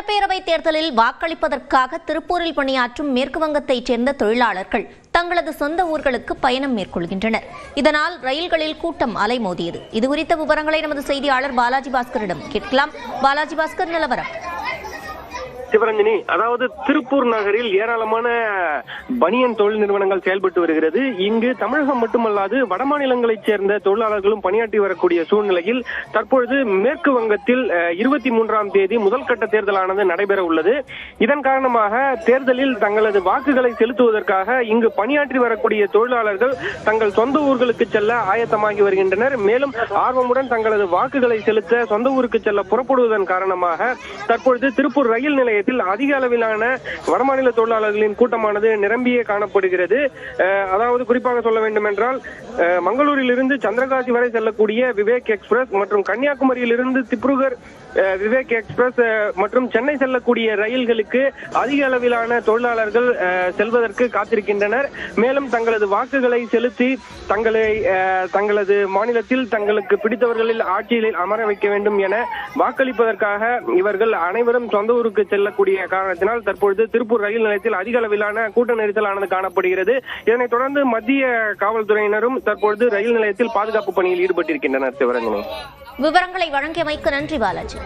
சட்டப்பேரவை தேர்தலில் வாக்களிப்பதற்காக திருப்பூரில் பணியாற்றும் மேற்கு வங்கத்தைச் சேர்ந்த தொழிலாளர்கள் தங்களது சொந்த ஊர்களுக்கு பயணம் மேற்கொள்கின்றனர். இதனால் ரயில்களில் கூட்டம் அலைமோதியது. இதுகுறித்த விவரங்களை நமது செய்தியாளர் பாலாஜி பாஸ்கரிடம் கேட்கலாம். பாலாஜி பாஸ்கர், நிலவரம். சிவரஞ்சனி, அதாவது திருப்பூர் நகரில் ஏராளமான பனியன் தொழில் நிறுவனங்கள் செயல்பட்டு வருகிறது. இங்கு தமிழகம் மட்டுமல்லாது வடமாநிலங்களைச் சேர்ந்த தொழிலாளர்களும் பணியாற்றி வரக்கூடிய சூழ்நிலையில் தற்பொழுது மேற்கு வங்கத்தில் 23ஆம் தேதி முதல் கட்ட தேர்தலானது நடைபெற உள்ளது. இதன் காரணமாக தேர்தலில் தங்களது வாக்குகளை செலுத்துவதற்காக இங்கு பணியாற்றி வரக்கூடிய தொழிலாளர்கள் தங்கள் சொந்த ஊர்களுக்கு செல்ல ஆயத்தமாகி வருகின்றனர். மேலும் ஆர்வமுடன் தங்களது வாக்குகளை செலுத்த சொந்த ஊருக்கு செல்ல புறப்படுவதன் காரணமாக தற்பொழுது திருப்பூர் ரயில் நிலையத்தில் அதிக அளவிலான வடமாநில தொழிலாளர்களின் கூட்டமானது நிரம்பியே காணப்படுகிறது. அதாவது குறிப்பாக சொல்ல வேண்டும் என்றால், மங்களூரில் இருந்து சந்திரகாசி வரை செல்லக்கூடிய விவேக் எக்ஸ்பிரஸ் மற்றும் கன்னியாகுமரியில் இருந்து திப்ருகர் விவேக் எக்ஸ்பிரஸ் மற்றும் சென்னை செல்லக்கூடிய ரயில்களுக்கு அதிக அளவிலான தொழிலாளர்கள் செல்வதற்கு காத்திருக்கின்றனர். மேலும் தங்களது வாக்குகளை செலுத்தி தங்களது மாநிலத்தில் தங்களுக்கு பிடித்தவர்களில் ஆட்சியில் அமர வைக்க வேண்டும் என வாக்களிப்பதற்காக இவர்கள் அனைவரும் சொந்த ஊருக்கு செல்லக்கூடிய காரணத்தினால் தற்பொழுது திருப்பூர் ரயில் நிலையத்தில் அதிக அளவிலான கூட்ட நெரிசலானது காணப்படுகிறது. இதனைத் தொடர்ந்து மத்திய காவல்துறையினரும் தற்பொழுது ரயில் நிலையத்தில் பாதுகாப்பு பணியில் ஈடுபட்டிருக்கின்றனர். சிவரஞ்சனி, விவரங்களை வழங்கியமைக்கு நன்றி பாலாஜி.